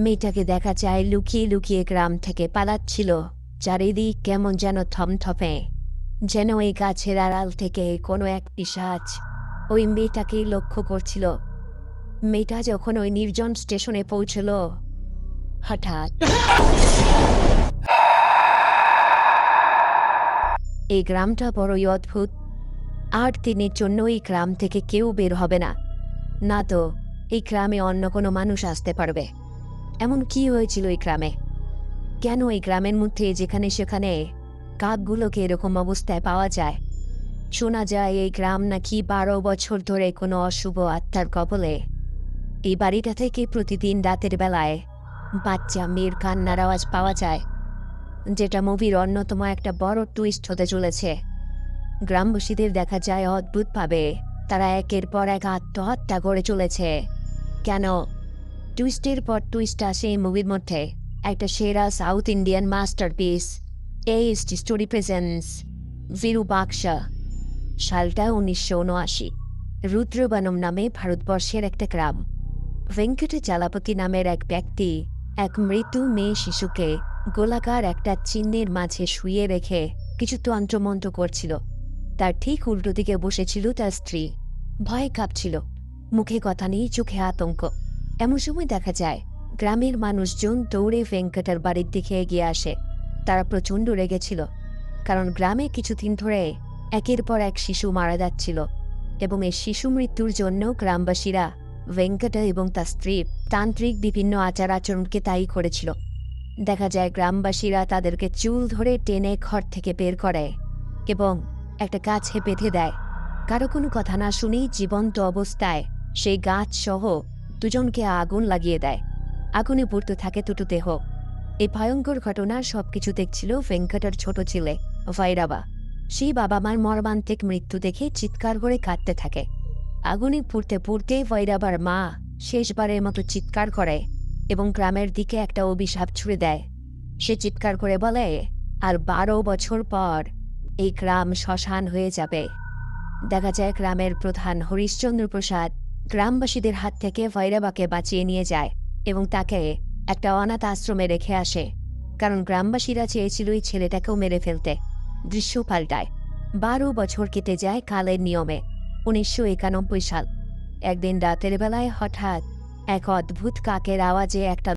মেয়েটাকে দেখা যায় লুকিয়ে লুকিয়ে গ্রাম থেকে পালাচ্ছিল। চারিদিক কেমন যেন থমথমে, যেন এই গাছের আড়াল থেকে কোনো এক পিশাচ ওই মেয়েটাকেই লক্ষ্য করছিল। মেয়েটা যখন ওই নির্জন স্টেশনে পৌঁছল, হঠাৎ এই গ্রামটা বড়ই অদ্ভুত। 8 দিনের জন্য এই গ্রাম থেকে কেউ বের হবে না, না তো এই গ্রামে অন্য কোনো মানুষ আসতে পারবে। এমন কি হয়েছিল এই গ্রামে? কেন এই গ্রামের মধ্যে যেখানে সেখানে কাকগুলোকে এরকম অবস্থায় পাওয়া যায়? শোনা যায় এই গ্রাম নাকি 12 বছর ধরে কোনো অশুভ আত্মার কবলে। এই বাড়িটা থেকে প্রতিদিন রাতের বেলায় বাচ্চা মেয়ের কান্নার আওয়াজ পাওয়া যায়, যেটা মুভির অন্যতম একটা বড় টুইস্ট হতে চলেছে। গ্রামবাসীদের দেখা যায় অদ্ভুতভাবে তারা একের পর এক আত্মহত্যা করে চলেছে। কেন? টুইস্টের পর টুইস্ট আসে এই মুভির মধ্যে। একটা সেরা South Indian masterpiece AST story presence Virupaksha. সালটা 1979। রুদ্রবনম নামে ভারতবর্ষের একটা গ্রাম। ভেঙ্কট চালাপতি নামের এক ব্যক্তি এক মৃত্যু মেয়ে শিশুকে গোলাকার একটা চিহ্নের মাঝে শুয়ে রেখে কিছু তন্ত্রমন্ত্র করছিল। তার ঠিক উল্টো দিকে বসেছিল তার স্ত্রী। ভয়ে কাঁপছিল, মুখে কথা নেই, চোখে আতঙ্ক। এমন সময় দেখা যায় গ্রামের মানুষজন দৌড়ে ভেঙ্কটের বাড়ির দিকে এগিয়ে আসে। তারা প্রচণ্ড রেগেছিল, কারণ গ্রামে কিছুদিন ধরে একের পর এক শিশু মারা যাচ্ছিল, এবং এই শিশু মৃত্যুর জন্য গ্রামবাসীরা ভেঙ্কট এবং তার স্ত্রীর তান্ত্রিক বিভিন্ন আচার আচরণকে দায়ী করেছিল। দেখা যায় গ্রামবাসীরা তাদেরকে চুল ধরে টেনে ঘর থেকে বের করে এবং একটা গাছে বেঁধে দেয়। কারো কোনো কথা না শুনেই জীবন্ত অবস্থায় সেই গাছ সহ দুজনকে আগুন লাগিয়ে দেয়। আগুনে পুড়তে থাকে দুটো দেহ। এই ভয়ঙ্কর ঘটনার সবকিছু দেখছিল ভেঙ্কটের ছোট ছেলে ভৈরবা। সেই বাবা মার মর্মান্তিক মৃত্যু দেখে চিৎকার করে কাঁদতে থাকে। আগুনে পুড়তে পুড়তে ভৈরবার মা শেষবারের মতো চিৎকার করে এবং গ্রামের দিকে একটা অভিশাপ ছুড়ে দেয়। সে চিৎকার করে বলে, আর 12 বছর পর এই গ্রাম শ্মশান হয়ে যাবে। দেখা যায় গ্রামের প্রধান হরিশ্চন্দ্র প্রসাদ গ্রামবাসীদের হাত থেকে ভৈরবাকে বাঁচিয়ে নিয়ে যায় এবং তাকে একটা অনাথ আশ্রমে রেখে আসে, কারণ গ্রামবাসীরা চেয়েছিল এই ছেলেটাকেও মেরে ফেলতে। দৃশ্য পাল্টায়। 12 বছর কেটে যায় কালের নিয়মে। 1991 সাল। একদিন রাতের বেলায় হঠাৎ এক অদ্ভুত কাকের আওয়াজে একটা